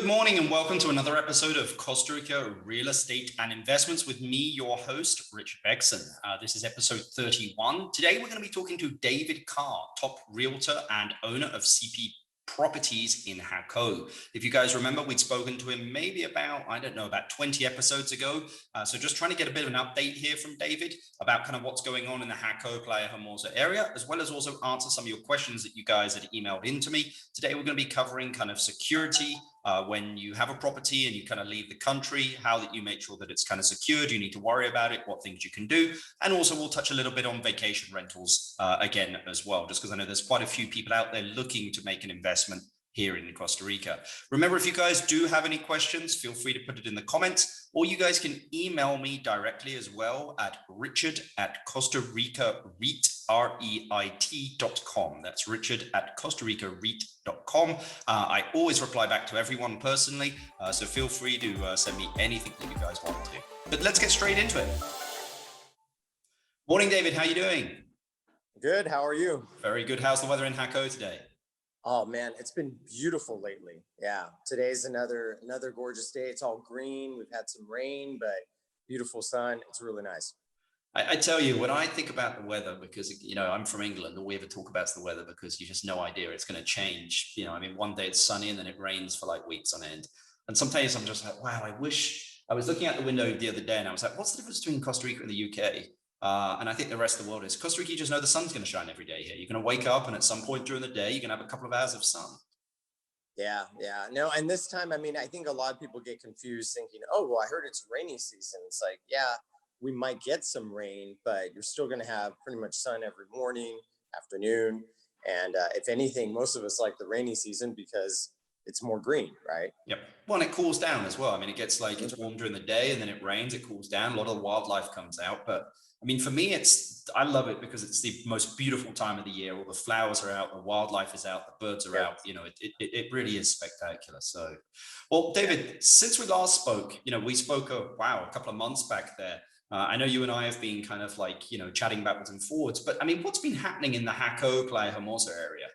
Good morning and welcome to another episode of Costa Rica Real Estate and Investments with me, your host, Richard Begson. This is episode 31. Today, we're going to be talking to David Karr, top realtor and owner of CP Properties in Jaco. If you guys remember, we'd spoken to him maybe about 20 episodes ago. So just trying to get a bit of an update here from David about kind of what's going on in the Jaco, Playa Hermosa area, as well as also answer some of your questions that you guys had emailed into me. Today, we're going to be covering kind of security, when you have a property and you kind of leave the country, how that you make sure that it's kind of secured, you need to worry about it, what things you can do. And also we'll touch a little bit on vacation rentals again as well, just because I know there's quite a few people out there looking to make an investment here in Costa Rica. Remember, if you guys do have any questions, feel free to put it in the comments, or you guys can email me directly as well at richard@costaricareit.com. That's richard@costaricareit.com. I always reply back to everyone personally, so feel free to send me anything that you guys want to. But let's get straight into it. Morning, David. How are you doing? Good. How are you? Very good. How's the weather in Jaco today? Oh man, it's been beautiful lately. Yeah, today's another gorgeous day. It's all green. We've had some rain, but beautiful sun. It's really nice. I tell you, when I think about the weather, because I'm from England, all we ever talk about is the weather because you just no idea it's going to change. One day it's sunny and then it rains for like weeks on end. And sometimes I'm just like, wow, I wish I was looking out the window the other day and I was like, what's the difference between Costa Rica and the UK? And I think the rest of the world is Costa Rica. You just know the sun's going to shine every day here. You're going to wake up and at some point during the day, you're going to have a couple of hours of sun. Yeah. No, and this time, I think a lot of people get confused thinking, oh, well, I heard it's rainy season. It's like, yeah, we might get some rain, but you're still going to have pretty much sun every morning, afternoon. And if anything, most of us like the rainy season because it's more green, right? Yep. Well, and it cools down as well. It gets it's warm during the day and then it rains, it cools down. A lot of the wildlife comes out. But for me, I love it because it's the most beautiful time of the year. All the flowers are out, the wildlife is out, the birds are out. It really is spectacular. So, well, David, since we last spoke, we spoke a couple of months back there. I know you and I have been kind of chatting backwards and forwards, but what's been happening in the Jaco, Playa Hermosa area?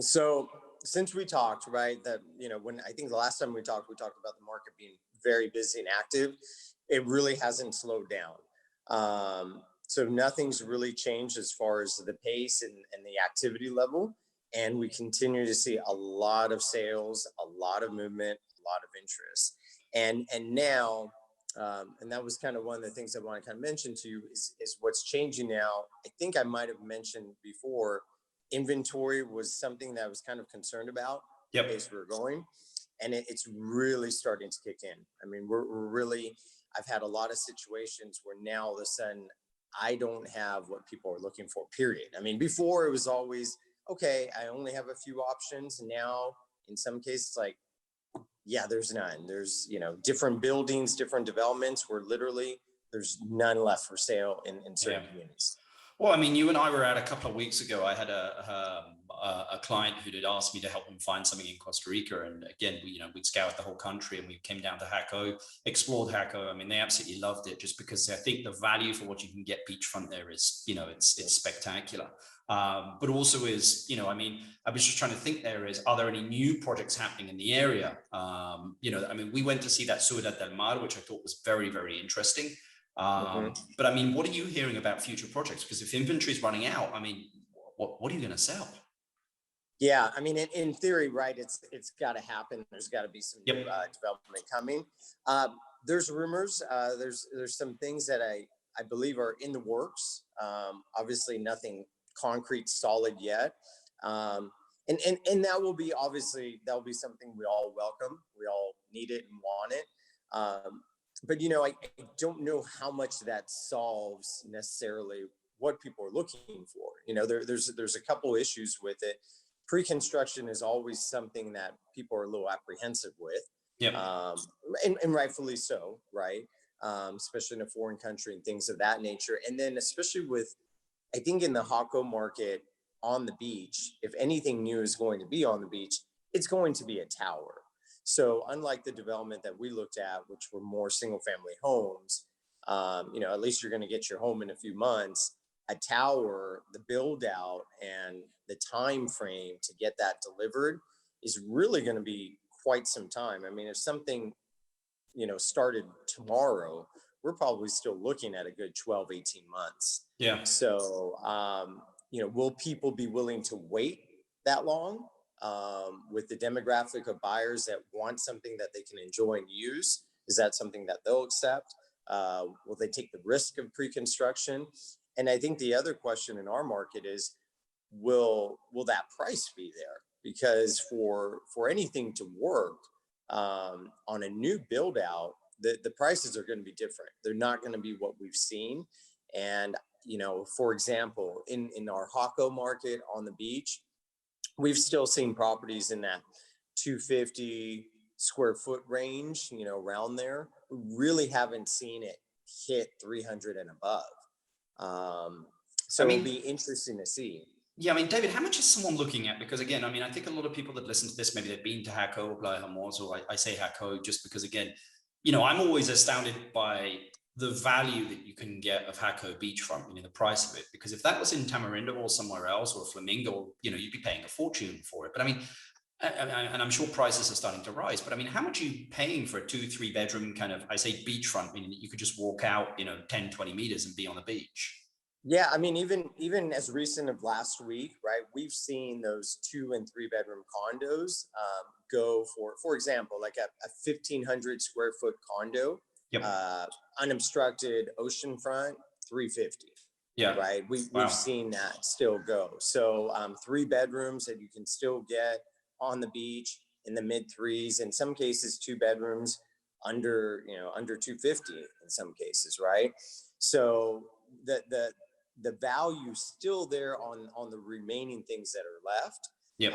So since we talked, right, that, when I think the last time we talked about the market being very busy and active, it really hasn't slowed down. So nothing's really changed as far as the pace and the activity level. And we continue to see a lot of sales, a lot of movement, a lot of interest. And now, and that was kind of one of the things I want to kind of mention to you is what's changing now. I think I might have mentioned before, inventory was something that I was kind of concerned about. Yep. The pace we were going, and it's really starting to kick in. We're really, I've had a lot of situations where now all of a sudden I don't have what people are looking for, period. Before it was always, okay, I only have a few options. Now, in some cases, yeah, there's none. There's, different buildings, different developments where literally there's none left for sale in certain communities. Well, you and I were out a couple of weeks ago. I had a client who had asked me to him find something in Costa Rica, and again, we'd scoured the whole country, and we came down to Jaco, explored Jaco. They absolutely loved it, just because I think the value for what you can get beachfront there is, it's spectacular. But also is, I was just trying to think are there any new projects happening in the area? We went to see that Ciudad del Mar, which I thought was very, very interesting. But what are you hearing about future projects? Because if inventory is running out, what are you going to sell? Yeah, in theory, right, it's got to happen. There's got to be some new development coming. There's rumors. There's some things that I believe are in the works. Obviously, nothing concrete, solid yet. And that will be something we all welcome. We all need it and want it. But I don't know how much that solves necessarily what people are looking for. There's a couple issues with it. Pre-construction is always something that people are a little apprehensive with. And rightfully so, right? Especially in a foreign country and things of that nature. And then especially with, I think in the Jaco market on the beach, if anything new is going to be on the beach, it's going to be a tower. So unlike the development that we looked at, which were more single family homes, at least you're going to get your home in a few months. A tower, the build out and the time frame to get that delivered is really going to be quite some time. I mean, if something, started tomorrow, we're probably still looking at a good 12, 18 months. Yeah. So, will people be willing to wait that long with the demographic of buyers that want something that they can enjoy and use? Is that something that they'll accept? Will they take the risk of pre-construction? And I think the other question in our market is, will that price be there? Because for anything to work on a new build out, the prices are going to be different. They're not going to be what we've seen. And, for example, in our Jaco market on the beach, we've still seen properties in that 250 square foot range, around there. We really haven't seen it hit 300 and above. So it'll be interesting to see. Yeah, I mean, David, how much is someone looking at? Because again, I mean, I think a lot of people that listen to this, maybe they've been to Jaco or Playa Hermosa, or I say Jaco just because, again, I'm always astounded by the value that you can get of Jaco beachfront, the price of it. Because if that was in Tamarindo or somewhere else, or Flamingo, you'd be paying a fortune for it. But I mean, and I'm sure prices are starting to rise, but I mean, how much are you paying for a 2-3 bedroom kind of, I say beachfront, meaning that you could just walk out, 10, 20 meters and be on the beach? Yeah, I mean, even as recent of last week, right? We've seen those 2 and 3 bedroom condos go for example, like a 1,500 square foot condo, yep. Unobstructed oceanfront, 350. Yeah. Right. We've seen that still go. So 3 bedrooms that you can still get on the beach in the mid threes. In some cases, 2 bedrooms under 250 in some cases, right? So the value still there on the remaining things that are left. Yep.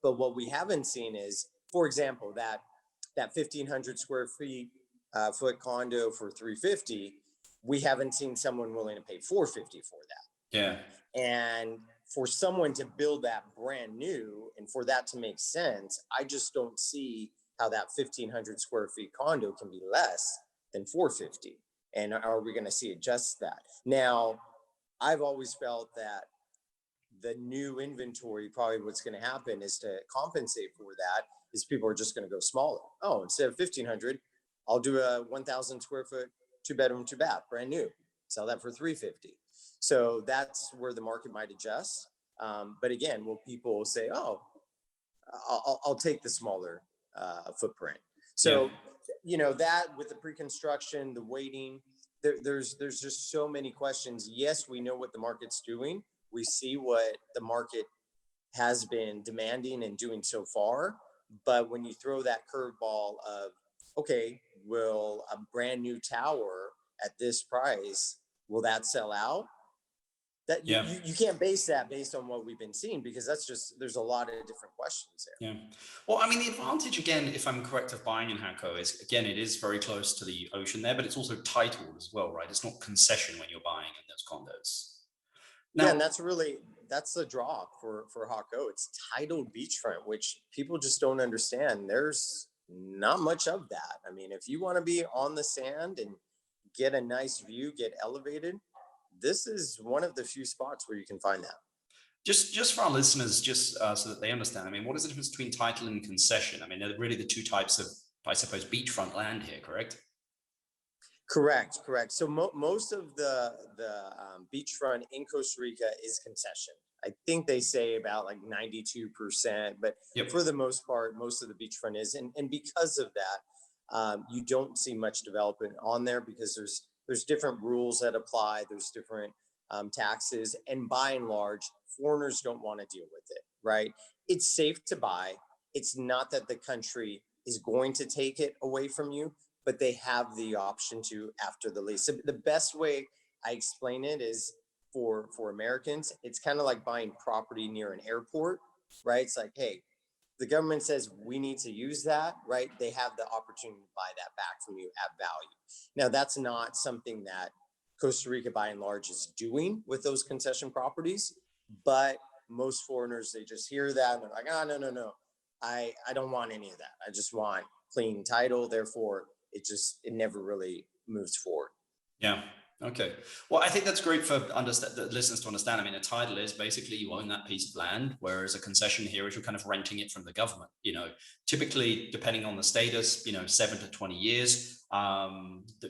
But what we haven't seen is, for example, that 1,500 square foot condo for 350, we haven't seen someone willing to pay 450 for that. Yeah. And for someone to build that brand new and for that to make sense, I just don't see how that 1,500 square feet condo can be less than 450. And are we going to see just that? Now, I've always felt that the new inventory, probably what's going to happen is to compensate for that is people are just going to go smaller. Oh, instead of 1,500, I'll do a 1,000 square foot, 2 bedroom, 2 bath, brand new, sell that for 350. So that's where the market might adjust. But again, will people say, oh, I'll take the smaller footprint. So, that with the pre-construction, the waiting, there's just so many questions. Yes, we know what the market's doing. We see what the market has been demanding and doing so far. But when you throw that curveball of, okay, will a brand new tower at this price, will that sell out? That you can't base that based on what we've been seeing, because there's a lot of different questions there. Yeah. Well, I mean, the advantage, again, if I'm correct, of buying in Jaco is, again, it is very close to the ocean there, but it's also titled as well, right? It's not concession when you're buying in those condos. Now, and that's the draw for Jaco. It's titled beachfront, which people just don't understand. There's not much of that. I mean, if you want to be on the sand and get a nice view, get elevated, this is one of the few spots where you can find that. Just for our listeners, just so that they understand, I mean, what is the difference between title and concession? I mean, they're really the two types of, I suppose, beachfront land here, correct? Correct. So most of the beachfront in Costa Rica is concession. I think they say about like 92%, but for the most part, most of the beachfront is. And because of that, you don't see much development on there because there's different rules that apply. There's different taxes. And by and large, foreigners don't want to deal with it, right? It's safe to buy. It's not that the country is going to take it away from you, but they have the option to after the lease. So the best way I explain it is for Americans, it's kind of like buying property near an airport, right? It's like, hey, the government says we need to use that, right? They have the opportunity to buy that back from you at value. Now, that's not something that Costa Rica, by and large, is doing with those concession properties, but most foreigners, they just hear that and they're like, oh, no, I don't want any of that. I just want clean title. Therefore, it never really moves forward. Yeah. Okay. Well, I think that's great for the listeners to understand. I mean, a title is basically you own that piece of land, whereas a concession here is you're kind of renting it from the government. Typically, depending on the status, 7 to 20 years,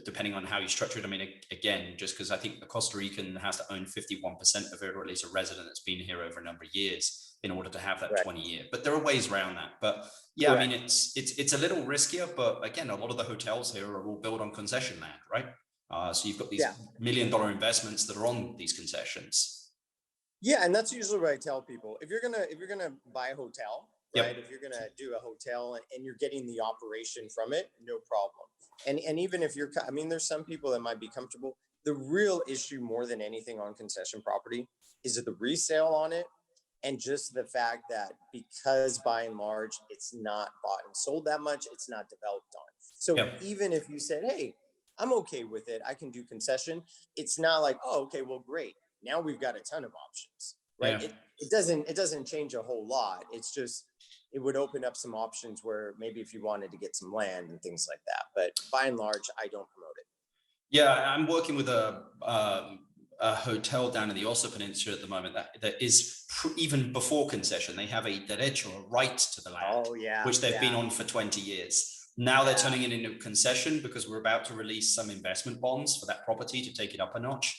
depending on how you structure it. I mean, again, just because I think the Costa Rican has to own 51% of it, or at least a resident that's been here over a number of years in order to have that 20-year. But there are ways around that. But yeah, I mean, it's a little riskier. But again, a lot of the hotels here are all built on concession land, right? So you've got these $1 million investments that are on these concessions. Yeah, and that's usually what I tell people. If you're gonna buy a hotel, right? If you're gonna do a hotel and you're getting the operation from it, no problem. And even if I mean, there's some people that might be comfortable. The real issue more than anything on concession property is the resale on it, and just the fact that because by and large it's not bought and sold that much, it's not developed on. So even if you said, hey, I'm okay with it, I can do concession, it's not like, oh, okay, well, great, now we've got a ton of options, right? It doesn't change a whole lot. It's just, it would open up some options where maybe if you wanted to get some land and things like that. But by and large, I don't promote it. Yeah, I'm working with a hotel down in the Osa Peninsula at the moment that is even before concession. They have a derecho, a right to the land, which they've been on for 20 years. Now they're turning it into a concession because we're about to release some investment bonds for that property to take it up a notch,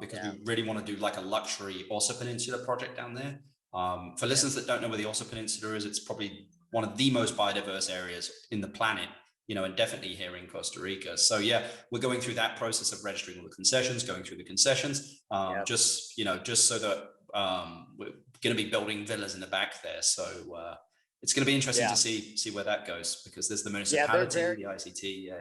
because we really want to do like a luxury Osa Peninsula project down there. For listeners that don't know where the Osa Peninsula is, it's probably one of the most biodiverse areas in the planet, and definitely here in Costa Rica. So yeah, we're going through that process of registering all the concessions, going through the concessions, just so that we're going to be building villas in the back there. So it's going to be interesting to see where that goes, because there's the municipality, the ICT.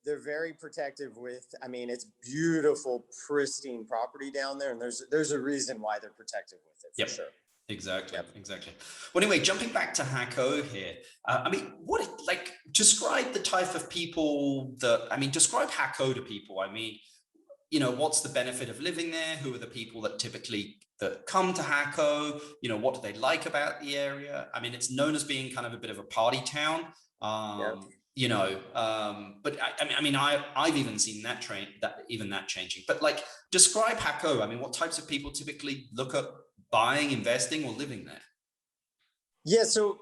They're very protective with, I mean, it's beautiful, pristine property down there. And there's a reason why they're protective with it, for sure. Exactly. Well, anyway, jumping back to Jaco here, I mean, describe the type of people describe Jaco to people. I mean, what's the benefit of living there? Who are the people that typically that come to Jaco? What do they like about the area? I mean, it's known as being kind of a bit of a party town. But I've even seen that changing. But like, describe Jaco. I mean, what types of people typically look at buying, investing, or living there? Yeah, so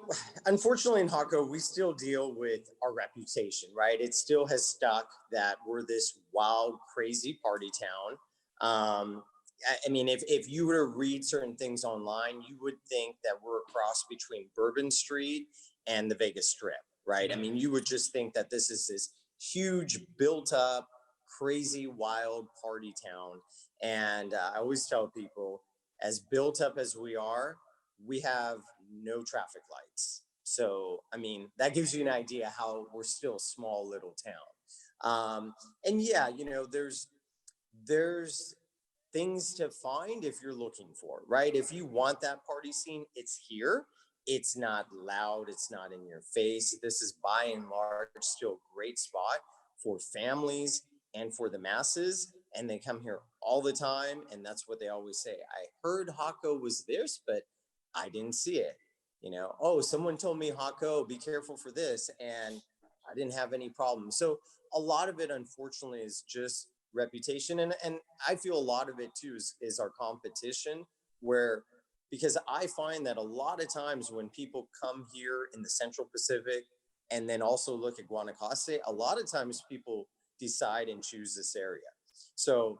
unfortunately in Jaco, we still deal with our reputation, right? It still has stuck that we're this wild, crazy party town. I mean, if you were to read certain things online, you would think that we're a cross between Bourbon Street and the Vegas Strip, right? I mean, you would just think that this is this huge, built up, crazy, wild party town. And I always tell people, as built up as we are, we have no traffic lights. So, I mean, that gives you an idea how we're still a small little town. And yeah, there's things to find if you're looking for, right? If you want that party scene, it's here. It's not loud. It's not in your face. This is by and large still a great spot for families and for the masses. And they come here all the time. And that's what they always say. I heard Jaco was this, but I didn't see it. Oh, someone told me Jaco, be careful for this. And I didn't have any problem. So a lot of it, unfortunately, is just reputation. And I feel a lot of it too is our competition, because I find that a lot of times when people come here in the Central Pacific and then also look at Guanacaste, a lot of times people decide and choose this area. So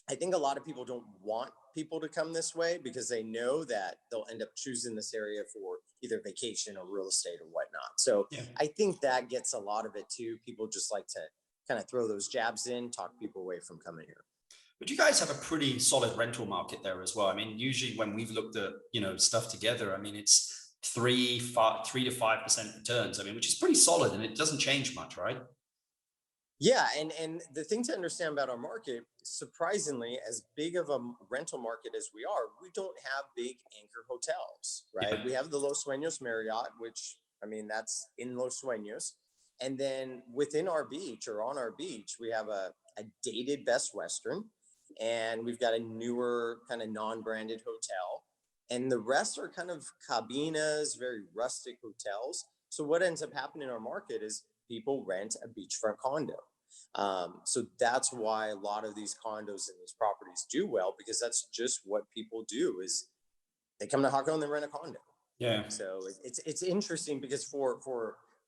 I think a lot of people don't want people to come this way because they know that they'll end up choosing this area for either vacation or real estate or whatnot. So I think that gets a lot of it too. People just like to kind of throw those jabs in, talk people away from coming here. But you guys have a pretty solid rental market there as well. I mean, usually when we've looked at, stuff together, I mean, it's 3 to 5% returns. I mean, which is pretty solid, and it doesn't change much, right? Yeah, and the thing to understand about our market, surprisingly, as big of a rental market as we are, we don't have big anchor hotels, right? Yeah. We have the Los Sueños Marriott, which, I mean, that's in Los Sueños. And then within our beach or on our beach, we have a dated Best Western, and we've got a newer kind of non-branded hotel. And the rest are kind of cabinas, very rustic hotels. So what ends up happening in our market is people rent a beachfront condo. So that's why a lot of these condos and these properties do well, because that's just what people do is they come to Jaco and they rent a condo. Yeah. So it's interesting because for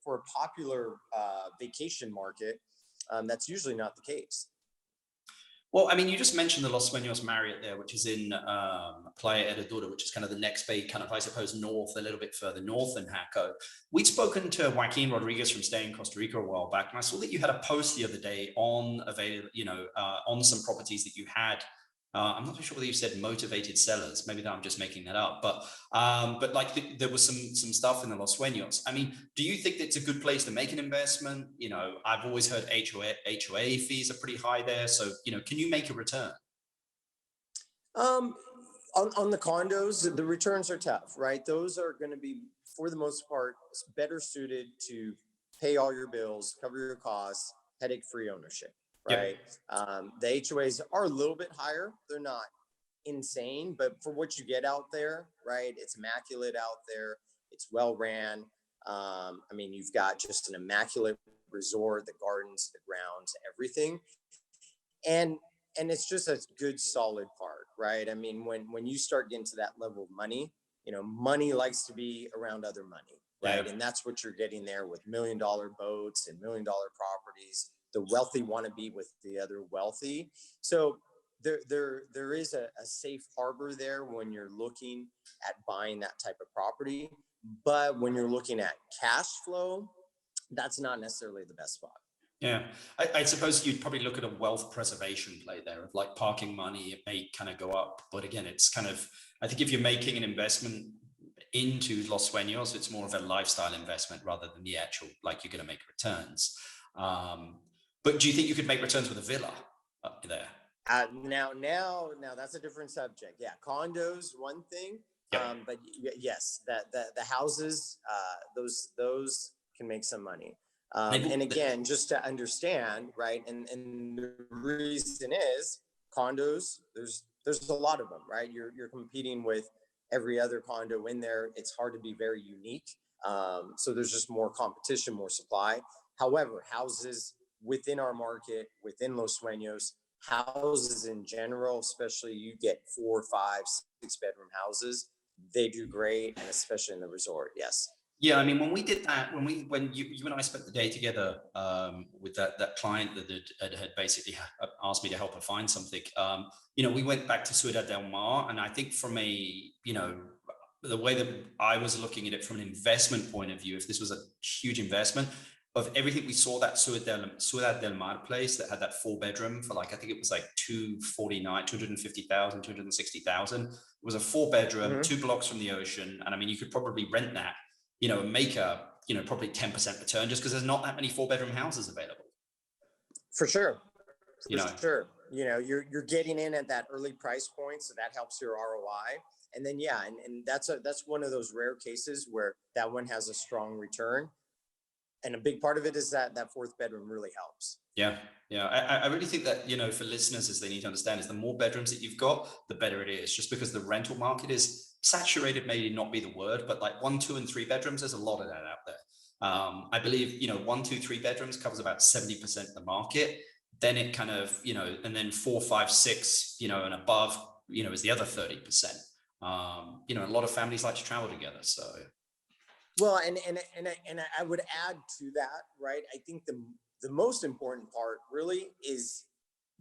a popular vacation market, that's usually not the case. Well, I mean, you just mentioned the Los Sueños Marriott there, which is in Playa Herradura, which is kind of the next bay, kind of, I suppose, north, a little bit further north than Jaco. We'd spoken to Joaquin Rodriguez from Stay in Costa Rica a while back, and I saw that you had a post the other day on on some properties that you had. I'm not too sure whether you said motivated sellers. Maybe that I'm just making that up. But like there was some stuff in the Los Sueños. I mean, do you think it's a good place to make an investment? You know, I've always heard HOA fees are pretty high there. So, you know, can you make a return? On the condos, the returns are tough, right? Those are going to be, for the most part, better suited to pay all your bills, cover your costs, headache-free ownership. Right. Yep. The HOAs are a little bit higher. They're not insane, but for what you get out there, right? It's immaculate out there. It's well ran. I mean, you've got just an immaculate resort, the gardens, the grounds, everything. And it's just a good, solid park, right? I mean, when you start getting to that level of money, you know, money likes to be around other money, right? Yeah. And that's what you're getting there with $1 million boats and $1 million properties. The wealthy want to be with the other wealthy. So there is a safe harbor there when you're looking at buying that type of property. But when you're looking at cash flow, that's not necessarily the best spot. Yeah, I suppose you'd probably look at a wealth preservation play there of like parking money. It may kind of go up, but again, it's kind of, I think if you're making an investment into Los Sueños, it's more of a lifestyle investment rather than the actual, like you're going to make returns. But do you think you could make returns with a villa up there? Now that's a different subject. Yeah, condos, one thing. Yep. But yes, the houses, those can make some money. And again, just to understand, right? And the reason is condos. There's a lot of them, right? You're competing with every other condo in there. It's hard to be very unique. So there's just more competition, more supply. However, houses within our market, within Los Sueños, houses in general, especially you get 4, 5, 6 bedroom houses, they do great, and especially in the resort. Yes. Yeah, I mean, when we did that, when you and I spent the day together with that client that had basically asked me to help her find something, you know, we went back to Ciudad del Mar, and I think from a, you know, the way that I was looking at it from an investment point of view, if this was a huge investment, of everything we saw, that Ciudad del Mar place that had that 4 bedroom for like, I think it was like 250,000, 260,000. It was a 4 bedroom, 2 blocks from the ocean. And I mean, you could probably rent that, you know, and make a, you know, probably 10% return just because there's not that many 4 bedroom houses available. For sure. Sure. You know, you're getting in at that early price point. So that helps your ROI. And then, yeah, and that's one of those rare cases where that one has a strong return. And a big part of it is that 4th bedroom really helps. Yeah. I really think that, you know, for listeners, as they need to understand, is the more bedrooms that you've got, the better it is. Just because the rental market is saturated, may not be the word, but like 1, 2, and 3 bedrooms, there's a lot of that out there. I believe, you know, 1, 2, 3 bedrooms covers about 70% of the market. Then it kind of, you know, and then 4, 5, 6, you know, and above, you know, is the other 30%. You know, a lot of families like to travel together, so. Well, and I would add to that, right? I think the most important part really is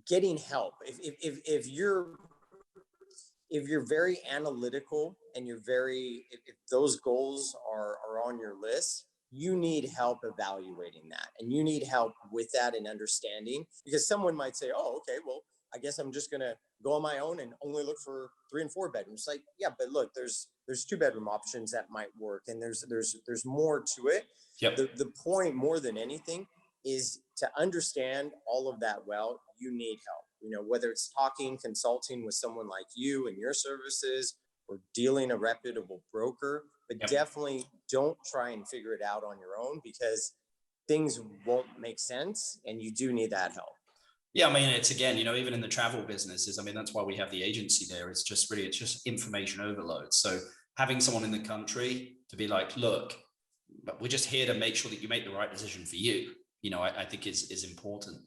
getting help. If you're very analytical and if those goals are on your list, you need help evaluating that, and you need help with that and understanding, because someone might say, oh, okay, well, I guess I'm just going to go on my own and only look for 3 and 4 bedrooms. Like, yeah, but look, there's 2 bedroom options that might work. And there's more to it. Yep. The point more than anything is to understand all of that. Well, you need help, you know, whether it's consulting with someone like you and your services, or dealing a reputable broker, but definitely don't try and figure it out on your own, because things won't make sense and you do need that help. Yeah, I mean, it's, again, you know, even in the travel businesses, I mean, that's why we have the agency there. It's just information overload. So having someone in the country to be like, look, but we're just here to make sure that you make the right decision for you. I think is important.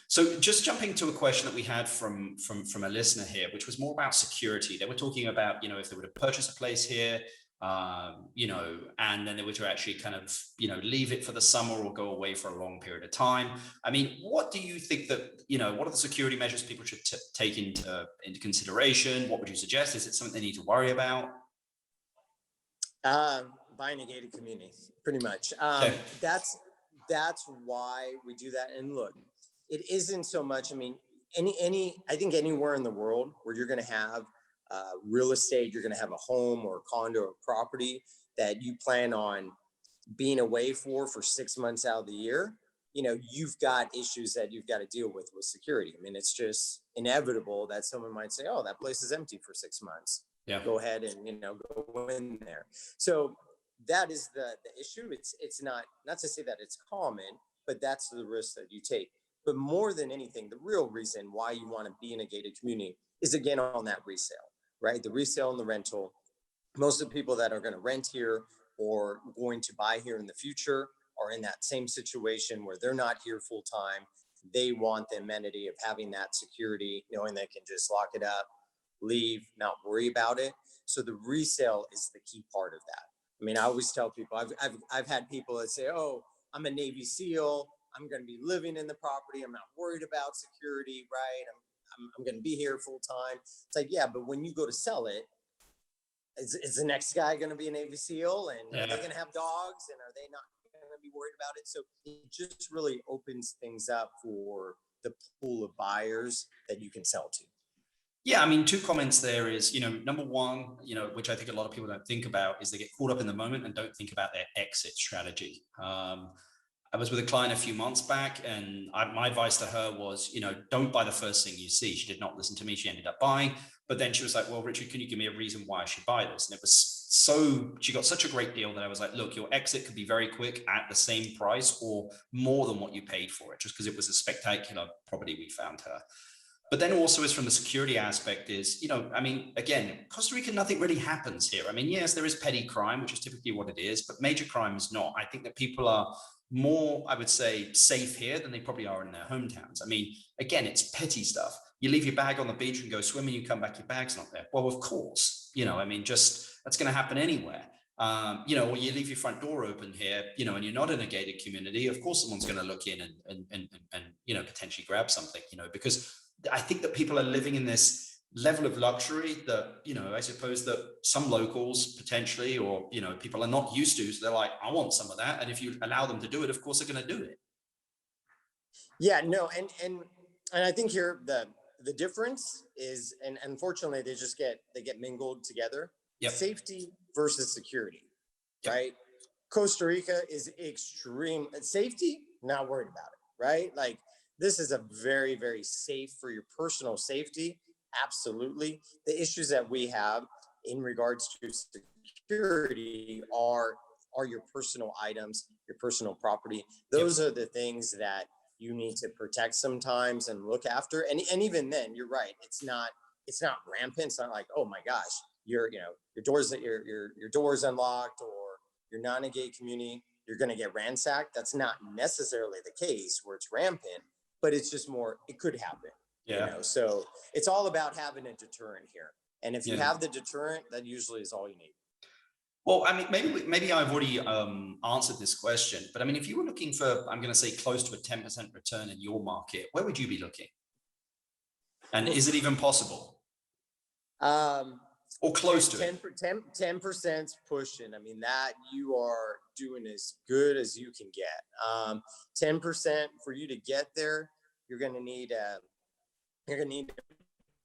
So just jumping to a question that we had from a listener here, which was more about security. They were talking about, if they were to purchase a place here, and then they were to actually kind of, leave it for the summer or go away for a long period of time. I mean, what do you think that, what are the security measures people should take into consideration? What would you suggest? Is it something they need to worry about? Buying a gated community, pretty much. Okay. That's why we do that. And look, it isn't so much, I mean, I think anywhere in the world where you're going to have real estate, you're going to have a home or a condo or property that you plan on being away for 6 months out of the year, you've got issues that you've got to deal with security. I mean, it's just inevitable that someone might say, oh, that place is empty for 6 months. Yeah. Go ahead and, go in there. So that is the issue. It's not to say that it's common, but that's the risk that you take. But more than anything, the real reason why you want to be in a gated community is, again, on that resale, right? The resale and the rental. Most of the people that are going to rent here or going to buy here in the future are in that same situation where they're not here full time. They want the amenity of having that security, knowing they can just lock it up, leave, not worry about it. So the resale is the key part of that. I mean, I always tell people, I've had people that say, oh, I'm a Navy SEAL, I'm going to be living in the property, I'm not worried about security, right? I'm going to be here full time. It's like, yeah, but when you go to sell it, is the next guy going to be a Navy SEAL, and are they going to have dogs, and are they not going to be worried about it? So it just really opens things up for the pool of buyers that you can sell to. Yeah, I mean, two comments there is, number one, which I think a lot of people don't think about, is they get caught up in the moment and don't think about their exit strategy. I was with a client a few months back, and my advice to her was, don't buy the first thing you see. She did not listen to me. She ended up buying, but then she was like, well, Richard, can you give me a reason why I should buy this? And she got such a great deal that I was like, look, your exit could be very quick at the same price or more than what you paid for it, just because it was a spectacular property we found her. But then also is from the security aspect is, I mean, again, Costa Rica, nothing really happens here. I mean, yes, there is petty crime, which is typically what it is, but major crime is not. I think that people are more, I would say, safe here than they probably are in their hometowns. I mean, again, it's petty stuff. You leave your bag on the beach and go swimming, you come back, your bag's not there. Well, of course, I mean, just that's going to happen anywhere. Or you leave your front door open here, and you're not in a gated community. Of course, someone's going to look in and potentially grab something, because I think that people are living in this level of luxury that, I suppose that some locals potentially, or, people are not used to. So they're like, I want some of that. And if you allow them to do it, of course, they're going to do it. Yeah, no. And I think here the difference is, and unfortunately they get mingled together. Yep. Safety versus security, yep. Right? Costa Rica is extreme safety, not worried about it, right? Like, this is a very, very safe for your personal safety. Absolutely. The issues that we have in regards to security are your personal items, your personal property. Those are the things that you need to protect sometimes and look after. And even then, you're right. It's not rampant. It's not like, oh my gosh, your doors unlocked, or you're not in a gay community, you're going to get ransacked. That's not necessarily the case where it's rampant. But it's just more, it could happen, so it's all about having a deterrent here. And if you have the deterrent, that usually is all you need. Well, I mean, maybe I've already answered this question, but I mean, if you were looking for, I'm going to say close to a 10% return in your market, where would you be looking? And is it even possible? Or close to it? 10% pushing. I mean, that you are doing as good as you can get. 10% for you to get there, you're going to need to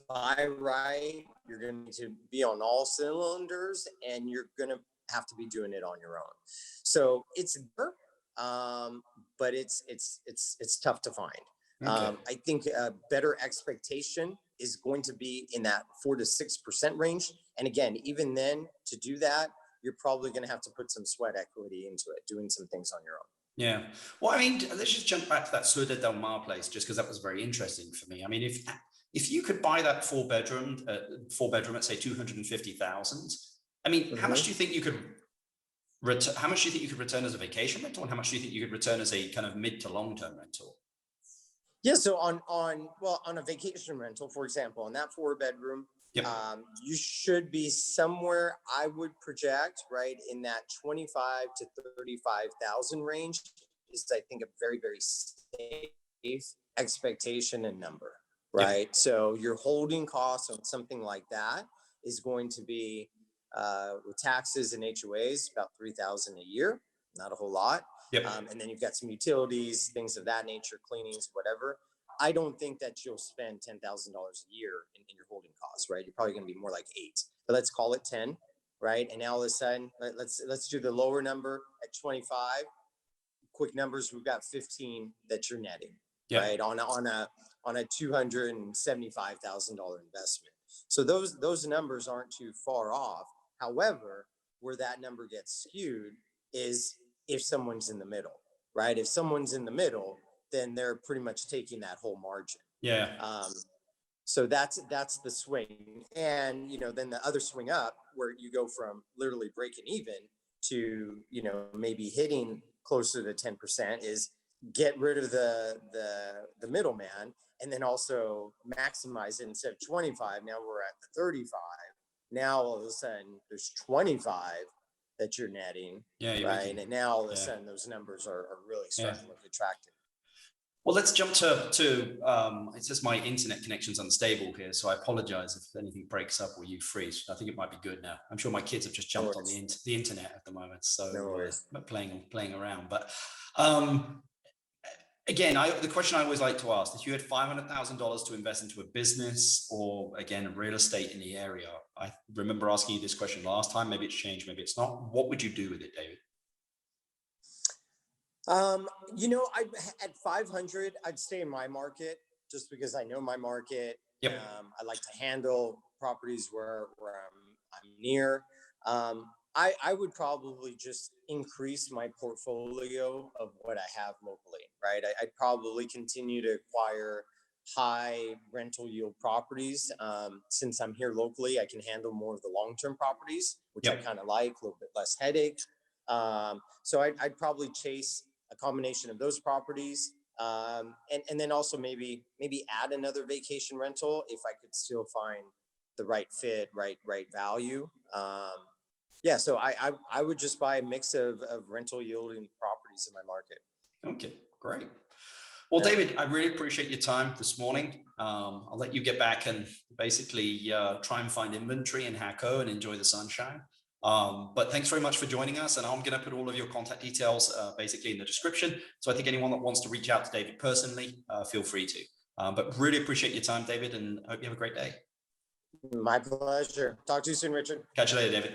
buy right. You're going to need to be on all cylinders, and you're going to have to be doing it on your own. So it's there, but it's tough to find. Okay. I think a better expectation is going to be in that 4 to 6% range. And again, even then, to do that, you're probably going to have to put some sweat equity into it, doing some things on your own. Yeah. Well, I mean, let's just jump back to that Ciudad del Mar place, just because that was very interesting for me. I mean, if you could buy that four bedroom at say 250,000, I mean, how much do you think you could How much do you think you could return as a vacation rental, and how much do you think you could return as a kind of mid to long-term rental? Yeah, so on a vacation rental, for example, in that 4-bedroom, Yep. you should be somewhere, I would project, right, in that 25 to 35,000 range is, I think, a very, very safe expectation and number, right? Yep. So your holding costs on something like that is going to be, with taxes and HOAs, about 3,000 a year, not a whole lot. Yep. And then you've got some utilities, things of that nature, cleanings, whatever. I don't think that you'll spend $10,000 a year in your holding costs, right? You're probably going to be more like 8, but let's call it 10, right? And now all of a sudden, let's do the lower number at 25. Quick numbers, we've got 15 that you're netting, Yep. right? On a $275,000 investment. So those numbers aren't too far off. However, where that number gets skewed is if someone's in the middle, right? If someone's in the middle, then they're pretty much taking that whole margin. Yeah. So that's the swing. And, then the other swing up where you go from literally breaking even to, maybe hitting closer to 10% is get rid of the middleman, and then also maximize it. Instead of 25, now we're at the 35. Now all of a sudden there's 25 that you're netting, right? And now all of a sudden those numbers are really starting to look attractive. Well, let's jump to it's just my internet connection's unstable here, so I apologize if anything breaks up or you freeze. I think it might be good now. I'm sure my kids have just jumped on the internet at the moment, so playing around. But again, the question I always like to ask, if you had $500,000 to invest into a business or, again, real estate in the area, I remember asking you this question last time, maybe it's changed, maybe it's not. What would you do with it, David? At 500, I'd stay in my market just because I know my market. Yep. I like to handle properties where I'm near. I would probably just increase my portfolio of what I have locally, right? I'd probably continue to acquire high rental yield properties. Since I'm here locally, I can handle more of the long-term properties, which I kind of like, a little bit less headache. So I'd probably chase a combination of those properties, and then also maybe add another vacation rental if I could still find the right fit, right value. So I would just buy a mix of rental yielding properties in my market. Okay, great. Well, David, I really appreciate your time this morning. I'll let you get back and basically try and find inventory in Jaco and enjoy the sunshine. But thanks very much for joining us, and I'm going to put all of your contact details basically in the description. So I think anyone that wants to reach out to David personally, feel free to. But really appreciate your time, David, and hope you have a great day. My pleasure. Talk to you soon, Richard. Catch you later, David.